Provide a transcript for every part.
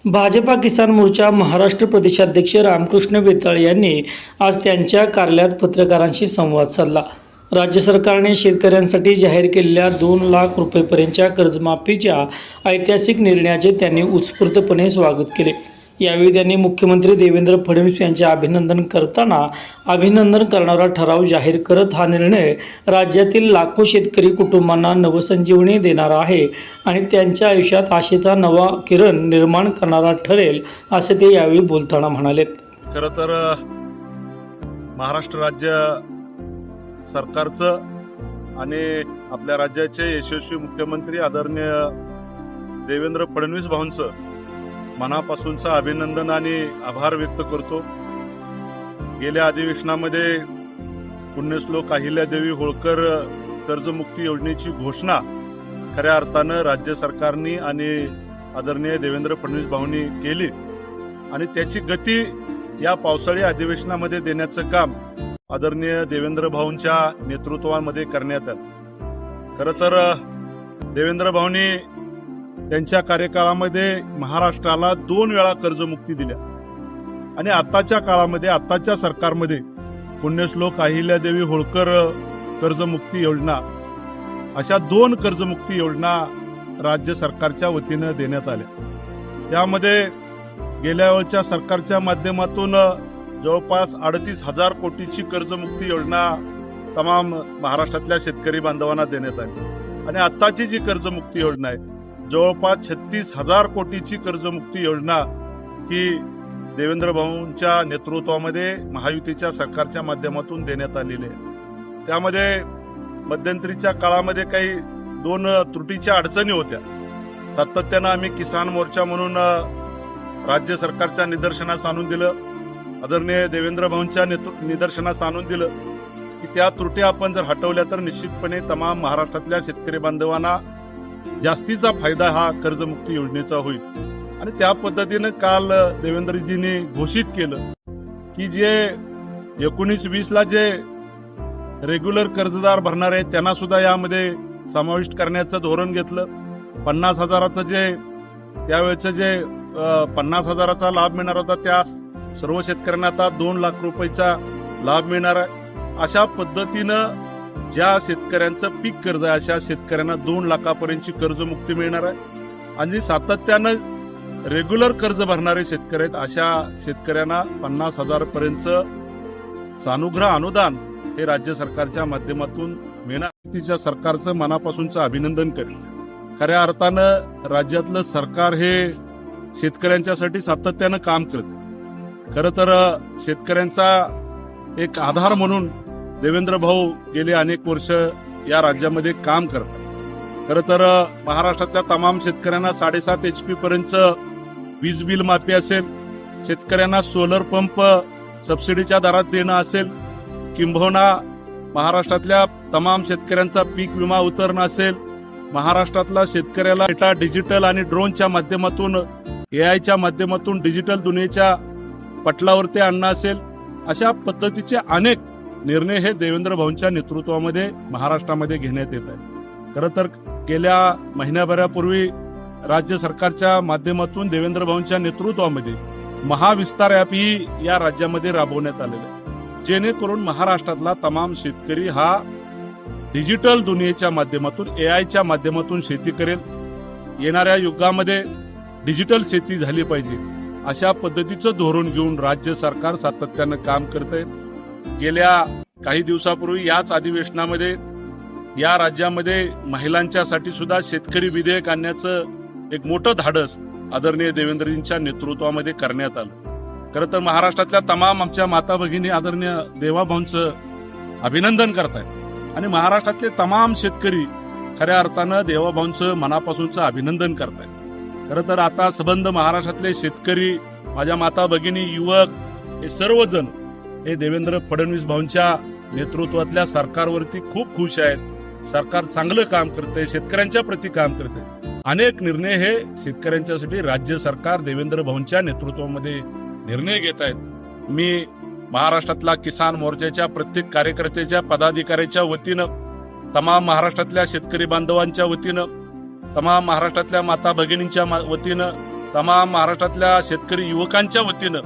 भाजपा किसान मोर्चा महाराष्ट्र प्रदेशाध्यक्ष रामकृष्ण बेताळ यांनी आज त्यांच्या कार्यालयात पत्रकारांशी संवाद साधला. राज्य सरकारने शेतकऱ्यांसाठी जाहीर केलेल्या 2 लाख रुपयेपर्यंतच्या कर्जमाफीच्या ऐतिहासिक निर्णयाचे त्यांनी उत्स्फूर्तपणे स्वागत केले. यावेळी त्यांनी मुख्यमंत्री देवेंद्र फडणवीस यांचे अभिनंदन करणारा ठराव जाहीर करत हा निर्णय राज्यातील लाखो शेतकरी कुटुंबांना नवसंजीवनी देणारा आहे आणि त्यांच्या आयुष्यात आशेचा नवा किरण निर्माण करणारा ठरेल, असे ते यावेळी बोलताना म्हणाले. खरं तर महाराष्ट्र राज्य सरकारचं आणि आपल्या राज्याचे यशस्वी मुख्यमंत्री आदरणीय देवेंद्र फडणवीस भाऊंचं मनापासूनचं अभिनंदन आणि आभार व्यक्त करतो. गेल्या अधिवेशनामध्ये पुण्यश्लोक अहिल्यादेवी होळकर कर्जमुक्ती योजनेची घोषणा खऱ्या अर्थानं राज्य सरकारने आणि आदरणीय देवेंद्र फडणवीस भाऊंनी केली आणि त्याची गती या पावसाळी अधिवेशनामध्ये देण्याचं काम आदरणीय देवेंद्र भाऊंच्या नेतृत्वामध्ये करण्यात आलं. खरं तर देवेंद्र भाऊंनी त्यांच्या कार्यकाळामध्ये महाराष्ट्राला 2 वेळा कर्जमुक्ती दिल्या आणि आताच्या काळामध्ये आताच्या सरकारमध्ये पुण्यश्लोक अहिल्यादेवी होळकर कर्जमुक्ती योजना अशा 2 कर्जमुक्ती योजना राज्य सरकारच्या वतीनं देण्यात आल्या. त्यामध्ये गेल्या वेळच्या सरकारच्या माध्यमातून जवळपास 38,000 कोटीची कर्जमुक्ती योजना तमाम महाराष्ट्रातल्या शेतकरी बांधवांना देण्यात आली आणि आताची जी कर्जमुक्ती योजना आहे जवळपास 36,000 कोटीची कर्जमुक्ती योजना ही देवेंद्र भाऊंच्या नेतृत्वामध्ये महायुतीच्या सरकारच्या माध्यमातून देण्यात आलेली आहे. त्यामध्ये मध्यंतरीच्या काळामध्ये काही 2 त्रुटीच्या अडचणी होत्या. सातत्यानं आम्ही किसान मोर्चा म्हणून राज्य सरकारच्या निदर्शनास आणून दिलं, आदरणीय देवेंद्र भाऊंच्या निदर्शनास आणून दिलं की त्या त्रुटी आपण जर हटवल्या तर निश्चितपणे तमाम महाराष्ट्रातल्या शेतकरी बांधवांना जास्तीचा फायदा हा कर्जमुक्ती योजनेचा होईल. आणि त्या पद्धतीनं काल देवेंद्रजींनी घोषित केलं की जे 19-20ला जे रेग्युलर कर्जदार भरणार आहेत त्यांना सुद्धा यामध्ये समाविष्ट करण्याचं धोरण घेतलं. 50,000चं जे त्यावेळेचं जे 50,000चा लाभ मिळणार होता त्या सर्व शेतकऱ्यांना आता 2 लाख रुपयाचा लाभ मिळणार आहे. अशा पद्धतीनं ज्या शेतकऱ्यांचं पीक कर्ज आहे अशा शेतकऱ्यांना 2 लाखापर्यंतची कर्जमुक्ती मिळणार आहे आणि सातत्यानं रेग्युलर कर्ज भरणारे शेतकरी आहेत अशा शेतकऱ्यांना 50,000 पर्यंतचं सानुग्रह अनुदान हे राज्य सरकारच्या माध्यमातून मिळणार. तिच्या सरकारचं मनापासूनचं अभिनंदन करेल. खऱ्या अर्थानं राज्यातलं सरकार हे शेतकऱ्यांच्यासाठी सातत्यानं काम करत. खरं तर शेतकऱ्यांचा एक आधार म्हणून देवेंद्र भाऊ गेले अनेक वर्ष या राज्यामध्ये काम करतात. खरं तर महाराष्ट्रातल्या तमाम शेतकऱ्यांना 7.5 HP पर्यंत वीज बिल माफी असेल, शेतकऱ्यांना सोलर पंप सबसिडीच्या दरात देणं असेल, किंबहुना महाराष्ट्रातल्या तमाम शेतकऱ्यांचा पीक विमा उतरणं असेल, महाराष्ट्रातला शेतकऱ्याला डेटा डिजिटल आणि ड्रोनच्या माध्यमातून AI च्या माध्यमातून डिजिटल दुनियेच्या पटलावरती आणणं असेल, अशा पद्धतीचे अनेक निर्णय हे देवेंद्र भाऊंच्या नेतृत्वामध्ये महाराष्ट्रामध्ये घेण्यात येत आहे. खरं तर गेल्या महिन्याभरापूर्वी राज्य सरकारच्या माध्यमातून देवेंद्र भाऊंच्या नेतृत्वामध्ये महाविस्तार ॲप ही या राज्यामध्ये राबवण्यात आलेलं आहे, जेणेकरून महाराष्ट्रातला तमाम शेतकरी हा डिजिटल दुनियेच्या माध्यमातून AI च्या माध्यमातून शेती करेल. येणाऱ्या युगामध्ये डिजिटल शेती झाली पाहिजे अशा पद्धतीचं धोरण घेऊन राज्य सरकार सातत्यानं काम करतंय. गेल्या काही दिवसापूर्वी याच अधिवेशनामध्ये या राज्यामध्ये महिलांच्यासाठी सुद्धा शेतकरी विधेयक आणण्याचं एक मोठं धाडस आदरणीय देवेंद्रजींच्या नेतृत्वामध्ये करण्यात आलं. खरं तर महाराष्ट्रातल्या तमाम आमच्या माता भगिनी आदरणीय देवाभाऊंचं अभिनंदन करतायत आणि महाराष्ट्रातले तमाम शेतकरी खऱ्या अर्थानं देवाभाऊंचं मनापासूनचं अभिनंदन करतायत. खरं तर आता सबंध महाराष्ट्रातले शेतकरी, माझ्या माता भगिनी, युवक हे सर्वजण हे देवेंद्र फडणवीस भाऊंच्या नेतृत्वातल्या सरकारवरती खूप खुश आहेत. सरकार चांगलं काम करतंय, शेतकऱ्यांच्या प्रती काम करतंय. अनेक निर्णय हे शेतकऱ्यांच्यासाठी राज्य सरकार देवेंद्र भाऊंच्या नेतृत्वामध्ये निर्णय घेत आहेत. मी महाराष्ट्रातला किसान मोर्चाच्या प्रत्येक कार्यकर्त्याच्या पदाधिकाऱ्याच्या वतीनं, तमाम महाराष्ट्रातल्या शेतकरी बांधवांच्या वतीनं, तमाम महाराष्ट्रातल्या माता भगिनींच्या वतीनं तमाम महाराष्ट्रातल्या शेतकरी युवकांच्या वतीनं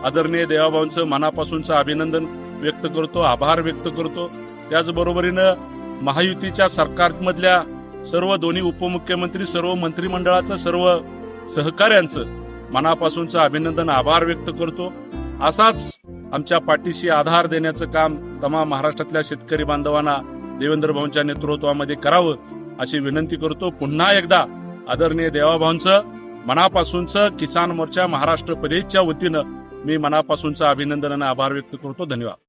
आदरणीय देवाभाऊंचं मनापासूनचं अभिनंदन व्यक्त करतो, आभार व्यक्त करतो. त्याचबरोबरीनं महायुतीच्या सरकारमधल्या सर्व दोन्ही उपमुख्यमंत्री, सर्व मंत्रिमंडळाचं, सर्व सहकाऱ्यांचं मनापासूनचं अभिनंदन, आभार व्यक्त करतो. असाच आमच्या पाठीशी आधार देण्याचं काम तमाम महाराष्ट्रातल्या शेतकरी बांधवांना देवेंद्र भाऊंच्या नेतृत्वामध्ये करावं अशी विनंती करतो. पुन्हा एकदा आदरणीय देवाभाऊंचं मनापासूनचं किसान मोर्चा महाराष्ट्र प्रदेशच्या वतीनं मी मनापासूनचं अभिनंदन आणि आभार व्यक्त करतो. धन्यवाद.